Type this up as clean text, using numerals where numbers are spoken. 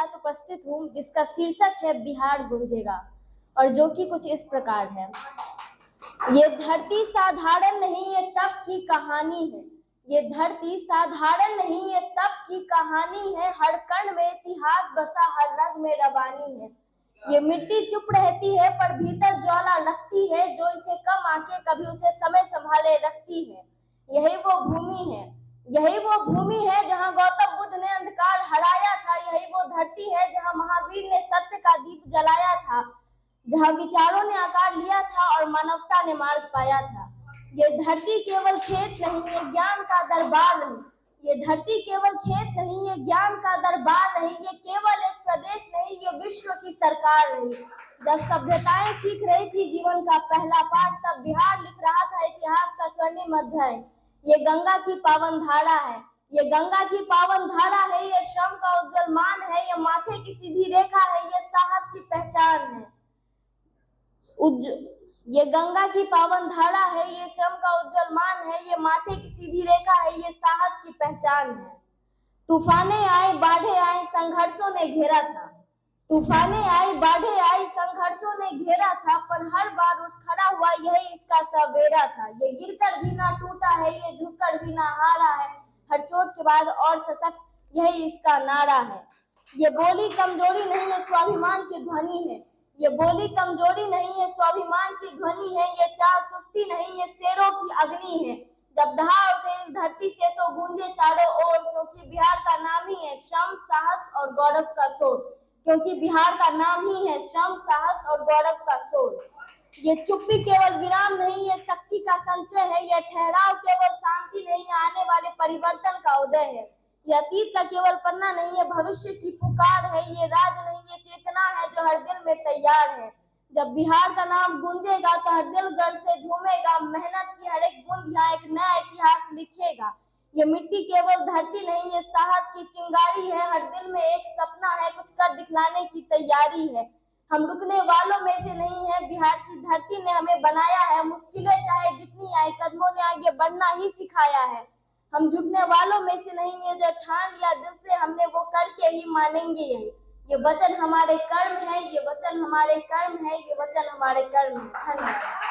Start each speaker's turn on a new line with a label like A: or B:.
A: साथ उपस्थित हूँ जिसका शीर्षक है बिहार गूंजेगा, और जो कि कुछ इस प्रकार है। ये धरती साधारण नहीं, ये तप की कहानी है। ये धरती साधारण नहीं, ये तप की कहानी है। हर कण में इतिहास बसा, हर रग में रवानी है। ये मिट्टी चुप रहती है पर भीतर ज्वाला रखती है, जो इसे कम आके कभी उसे समय संभाले रखती है। यही वो भूमि है, यही वो भूमि है जहाँ गौतम बुद्ध ने अंधकार हराया था। यही वो धरती है जहाँ महावीर ने सत्य का दीप जलाया था, जहाँ विचारों ने आकार लिया था और मानवता ने मार्ग पाया था। ये धरती केवल खेत नहीं, ये ज्ञान का दरबार नहीं। ये धरती केवल खेत नहीं, ये ज्ञान का दरबार नहीं। ये केवल एक प्रदेश नहीं, ये विश्व की सरकार नहीं। जब सभ्यताएं सीख रही थी जीवन का पहला पाठ, तब बिहार लिख रहा था इतिहास का स्वर्णिम अध्याय। ये गंगा की पावन धारा है, ये गंगा की पावन धारा है। ये श्रम का उज्जवल मान है, ये माथे की सीधी रेखा है, ये साहस की पहचान है। ये गंगा की पावन धारा है, ये श्रम का उज्जवल मान है, ये माथे की सीधी रेखा है, ये साहस की पहचान है। तूफाने आए, बाढ़े आए, संघर्षों ने घेरा था। तूफाने आई, बाढ़े आई, संघर्षों ने घेरा था, पर हर बार उठ खड़ा हुआ यही इसका सवेरा था। ये गिरकर भी ना टूटा है, ये झुककर भी ना हारा है। हर चोट के बाद और सशक्त, यही इसका नारा है। ये बोली कमजोरी नहीं, ये स्वाभिमान की ध्वनि है। ये बोली कमजोरी नहीं, ये स्वाभिमान की ध्वनि है। ये चाल सुस्ती नहीं, ये शेरों की अग्नि है। जब दहाड़ उठे इस धरती से तो गूंजे चारों ओर, क्योंकि बिहार का नाम ही है श्रम, साहस और गौरव का शोर। क्योंकि बिहार का नाम ही है श्रम, साहस और गौरव का शोर। ये चुप्पी केवल विराम नहीं, ये शक्ति का संचय है। ये ठहराव केवल शांति नहीं, आने वाले परिवर्तन का उदय है। ये अतीत का केवल पन्ना नहीं, ये भविष्य की पुकार है। ये राज नहीं, ये चेतना है जो हर दिल में तैयार है। जब बिहार का नाम गूंजेगा तो हर दिल गर्व से झूमेगा। मेहनत की हर एक बूंद यहाँ एक नया इतिहास लिखेगा। ये मिट्टी केवल धरती नहीं, ये साहस की चिंगारी है। हर दिल में एक सपना है, कुछ कर दिखलाने की तैयारी है। हम रुकने वालों में से नहीं है, बिहार की धरती ने हमें बनाया है। मुश्किलें चाहे जितनी आए, कदमों ने आगे बढ़ना ही सिखाया है। हम झुकने वालों में से नहीं है, जो ठान लिया दिल से हमने वो करके ही मानेंगे यही। ये वचन हमारे कर्म है, ये वचन हमारे कर्म है, ये वचन हमारे कर्म है। धन्यवाद।